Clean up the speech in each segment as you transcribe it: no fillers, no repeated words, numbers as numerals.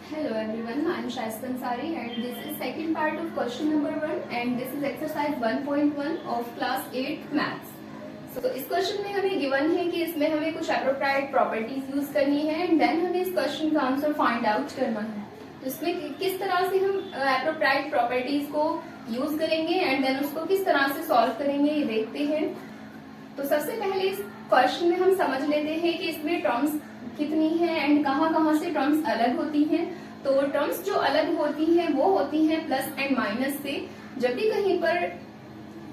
Hello everyone, I am Shaista Ansari and this is second part of question number 1 and this is exercise 1.1 of class 8 maths. So इस question में हमें given है कि इसमें हमें कुछ एप्रोप्रिएट प्रॉपर्टीज यूज करनी है एंड देन हमें इस क्वेश्चन का आंसर फाइंड आउट करना है। तो इसमें किस तरह से हम एप्रोप्रिएट प्रॉपर्टीज को यूज करेंगे एंड देन उसको किस तरह से सॉल्व करेंगे ये देखते हैं। तो सबसे पहले इस क्वेश्चन में हम समझ लेते हैं कि इसमें टर्म्स कितनी है एंड कहाँ से टर्म्स अलग होती हैं। तो टर्म्स जो अलग होती हैं वो होती हैं प्लस एंड माइनस से। जब भी कहीं पर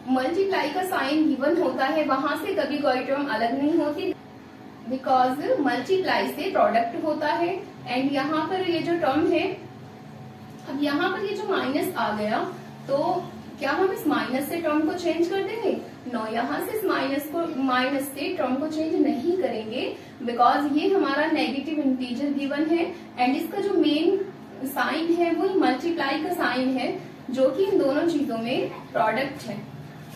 मल्टीप्लाई का साइन गिवन होता है वहां से कभी कोई टर्म अलग नहीं होती, बिकॉज मल्टीप्लाई से प्रोडक्ट होता है। एंड यहाँ पर ये जो टर्म है, अब यहाँ पर ये जो माइनस आ गया तो क्या हम इस माइनस से टर्म को चेंज कर देंगे? नो, यहाँ से इस माइनस से टर्म को चेंज नहीं करेंगे, बिकॉज ये हमारा नेगेटिव इंटीजर गिवन है एंड इसका जो मेन साइन है वो मल्टीप्लाई का साइन है जो कि इन दोनों चीजों में प्रोडक्ट है।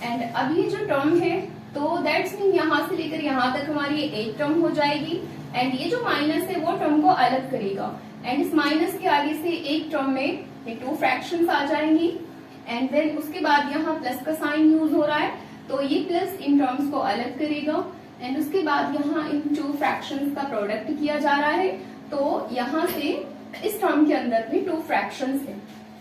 एंड अब ये जो टर्म है तो दैट्स मीन यहाँ से लेकर यहाँ तक हमारी एक टर्म हो जाएगी एंड ये जो माइनस है वो टर्म को अलग करेगा एंड इस माइनस के आगे से एक टर्म में ये टू फ्रैक्शंस आ जाएंगी एंड देन उसके बाद यहाँ प्लस का साइन यूज हो रहा है तो ये प्लस इन टर्म्स को अलग करेगा एंड उसके बाद यहाँ इन टू फ्रैक्शंस का प्रोडक्ट किया जा रहा है। तो यहाँ से इस टर्म के अंदर भी टू फ्रैक्शंस है।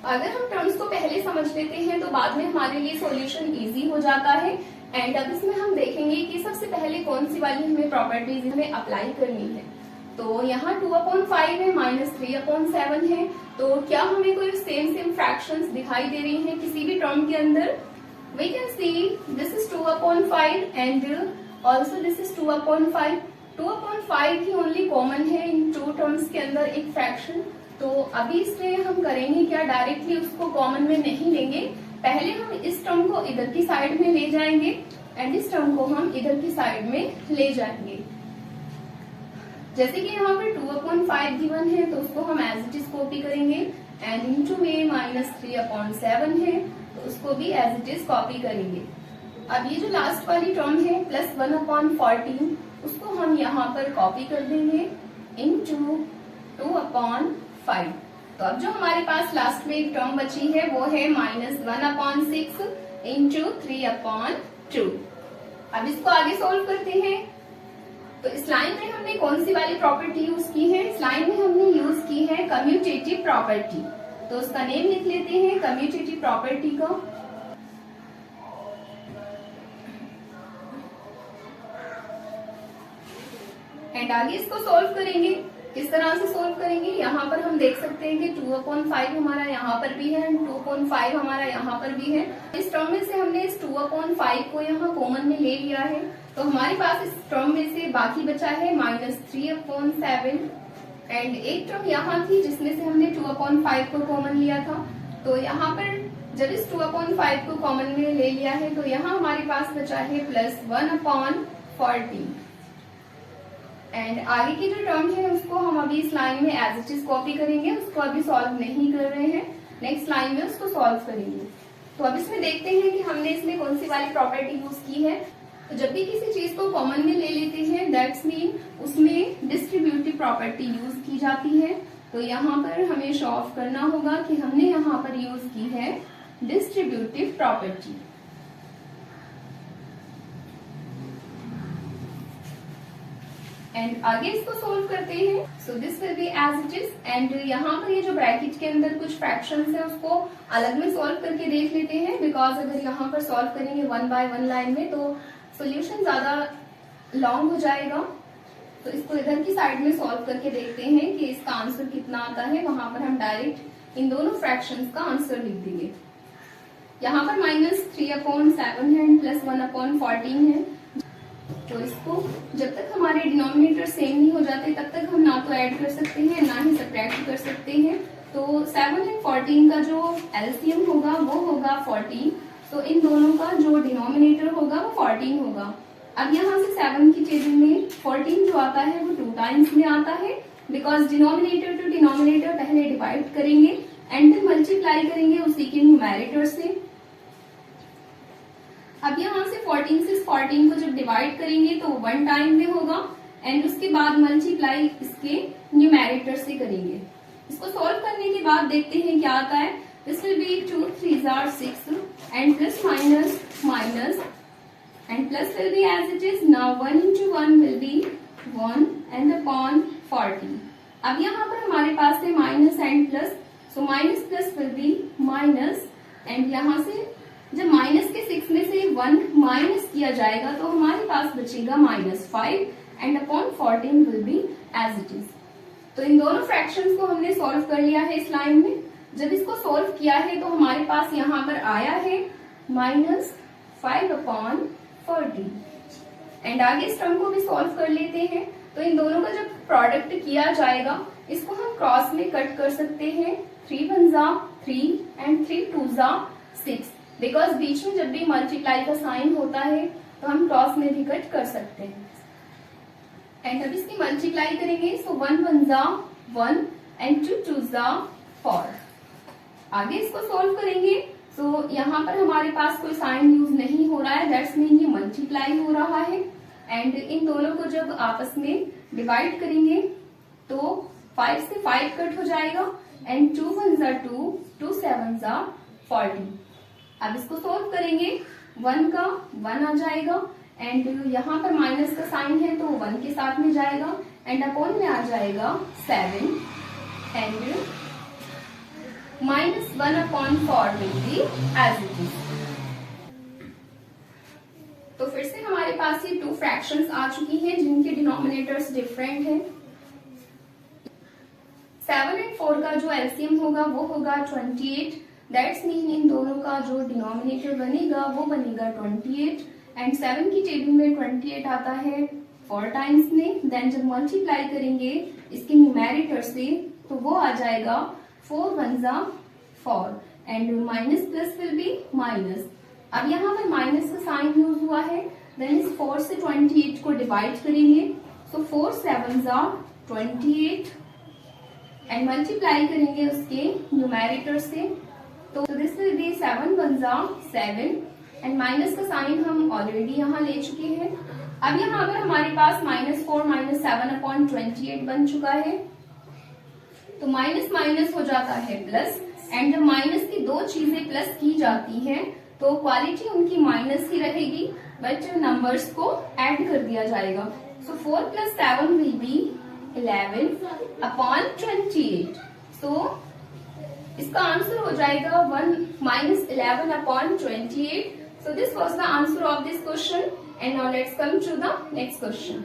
अगर हम टर्म्स को पहले समझ लेते हैं तो बाद में हमारे लिए सॉल्यूशन इजी हो जाता है। एंड अब इसमें हम देखेंगे कि सबसे पहले कौन सी वाली हमें प्रॉपर्टीज हमें अप्लाई करनी है। तो यहाँ 2/5 है, -3/7 है। तो क्या हमें कोई सेम फ्रैक्शंस दिखाई दे रही हैं किसी भी टर्म के अंदर? We can see this is 2/5 and also this is 2/5. 2/5 he only common है इन टू टर्म्स के अंदर एक फ्रैक्शन। तो अभी इसमें हम करेंगे क्या, डायरेक्टली उसको कॉमन में नहीं लेंगे, पहले हम इस टर्म को इधर की साइड में ले जाएंगे एंड इस टर्म को हम इधर की साइड में ले जाएंगे। जैसे कि यहाँ पर 2/5 गिवन है तो उसको हम एज इट इज कॉपी करेंगे एंड इनटू में -3/7 है तो उसको भी एज इट इज कॉपी करेंगे। अब ये जो लास्ट वाली टर्म है +1/14 उसको हम यहाँ पर कॉपी कर देंगे इनटू 2/5। तो अब जो हमारे पास लास्ट में एक टर्म बची है वो है -1/6 इंटू 3/2। अब इसको आगे सोल्व करते हैं। तो इस लाइन में हमने कौन सी वाली प्रॉपर्टी यूज की है? इस लाइन में हमने यूज की है कम्यूटेटिव प्रॉपर्टी। तो उसका नेम लिख लेते हैं कम्यूटेटिव प्रॉपर्टी का। एंड आगे इसको सोल्व करेंगे। किस तरह से सोल्व करेंगे? यहाँ पर हम देख सकते हैं कि 2/5 हमारा यहाँ पर भी है एंड 2/5 हमारा यहाँ पर भी है। इस टर्म में से हमने इस 2/5 को यहाँ कॉमन में ले लिया है तो हमारे पास इस टर्म में से बाकी बचा है -3/7 एंड एक टर्म यहाँ थी जिसमें से हमने 2/5 को कॉमन लिया था। तो यहाँ पर जब इस 2/5 को कॉमन में ले लिया है तो यहाँ हमारे पास बचा है +1/14 एंड आगे की जो टर्म है उसको हम अभी इस लाइन में एज इट इज कॉपी करेंगे, उसको अभी सॉल्व नहीं कर रहे हैं, नेक्स्ट लाइन में उसको सॉल्व करेंगे। तो अब इसमें देखते हैं कि हमने इसमें कौन सी वाली प्रॉपर्टी यूज की है। तो जब भी किसी चीज को कॉमन में ले लेते हैं दैट्स मीन उसमें डिस्ट्रीब्यूटिव प्रॉपर्टी यूज की जाती है। तो यहाँ पर हमें शो ऑफ करना होगा कि हमने यहाँ पर यूज की है डिस्ट्रीब्यूटिव प्रॉपर्टी। एंड आगे इसको सोल्व करते हैं। So this will be as it is and यहाँ पर ये जो ब्रैकेट के अंदर कुछ फ्रैक्शंस है उसको अलग में सोल्व करके देख लेते हैं, बिकॉज अगर यहाँ पर सोल्व करेंगे 1 बाय 1 लाइन में तो सोल्यूशन ज्यादा लॉन्ग हो जाएगा। तो इसको इधर की साइड में सॉल्व करके देखते हैं कि इसका आंसर कितना आता है। वहां पर हम डायरेक्ट इन दोनों फ्रैक्शंस का आंसर लिख देंगे। यहाँ पर -3/7 है एंड +1/14 है। तो इसको जब तक हमारे डिनोमिनेटर सेम नहीं हो जाते तब तक हम ना तो ऐड कर सकते हैं ना ही सब्ट्रैक्ट कर सकते हैं। तो 7 एंड 14 का जो एलसीएम होगा वो होगा 14। तो इन दोनों का जो डिनोमिनेटर होगा वो 14 होगा। अब यहाँ से 7 की टेबल में 14 जो आता है वो 2 टाइम्स में आता है, बिकॉज डिनोमिनेटर टू डिनोमिनेटर पहले डिवाइड करेंगे एंड फिर मल्टीप्लाई करेंगे उसी के न्यूमैरेटर से। अब यहाँ से 14 से 14 को जब डिवाइड करेंगे तो 1 टाइम में होगा एंड उसके बाद मल्टीप्लाई इसके न्यूमैरेटर से करेंगे। इसको सॉल्व करने के बाद देखते हैं क्या आता है। This will B 2 3s are 6 and plus minus and plus will be as it is. Now 1 into 1 will be 1 and upon 40. अब यहाँ पर हमारे पास है minus and plus, so minus plus will be minus, and यहाँ से जब minus के 6 में से 1 माइनस किया जाएगा तो हमारे पास बचेगा -5 and upon 14 will be as it is. तो इन दोनों फ्रैक्शंस को हमने सॉल्व कर लिया है इस लाइन में। जब इसको सॉल्व किया है तो हमारे पास यहाँ पर आया है -5 अपॉन 40, एंड आगे इस टर्म को भी सॉल्व कर लेते हैं। तो इन दोनों का जब प्रोडक्ट किया जाएगा इसको हम क्रॉस में कट कर सकते हैं। 3 1 जा 3 एंड 3 2 जा 6, बिकॉज बीच में जब भी मल्टीप्लाई का साइन होता है तो हम क्रॉस में भी कट कर सकते हैं। एंड अब इसकी मल्टीप्लाई करेंगे, सो 1 1 जा 1 एंड 2 2 जा 4। आगे इसको सॉल्व करेंगे, सो यहाँ पर हमारे पास कोई साइन यूज नहीं हो रहा है, दैट्स मीन ये मल्टीप्लाई हो रहा है। एंड इन दोनों को जब आपस में डिवाइड करेंगे तो 5 से 5 कट हो जाएगा एंड 2 1 जा 2 2 7 जा 40। अब इसको सॉल्व करेंगे, 1 का 1 आ जाएगा एंड यहाँ पर माइनस का साइन है तो 1 के साथ में जाएगा एंड अपॉन में आ जाएगा 7 and -1 upon 4 will be as it is. तो फिर से हमारे पास ये 2 फ्रैक्शंस आ चुकी हैं जिनके डिनोमिनेटर्स डिफरेंट हैं। 7 एंड 4 का जो एलसीएम होगा वो होगा 28, दैट्स मीन इन दोनों का जो डिनोमिनेटर बनेगा वो बनेगा 28, एंड 7 की टेबल में 28 आता है 4 टाइम्स में। देन जब मल्टीप्लाई करेंगे इसके न्यूमेरेटर से तो वो आ जाएगा 4 1 जा 4 and minus plus will be minus. अब यहाँ पर माइनस का साइन यूज हुआ है, देन इस 4 से 28 को डिवाइड करेंगे, सो 4 7 जा 28 एंड मल्टीप्लाई करेंगे उसके न्यूमेरेटर से, तो दिस विल बी 7 1 जा 7 एंड माइनस का साइन हम ऑलरेडी यहाँ ले चुके हैं। अब यहाँ पर हमारे पास -4 -7 अपॉन 28 बन चुका है, तो माइनस माइनस हो जाता है प्लस, एंड जब माइनस की 2 चीजें प्लस की जाती हैं तो क्वालिटी उनकी माइनस ही रहेगी, बट नंबर्स को ऐड कर दिया जाएगा। सो 4 + 7 विल बी 11 अपॉन 28। सो इसका आंसर हो जाएगा 1 - 11 upon 28। So this was the answer of this question, and now let's come to the next question.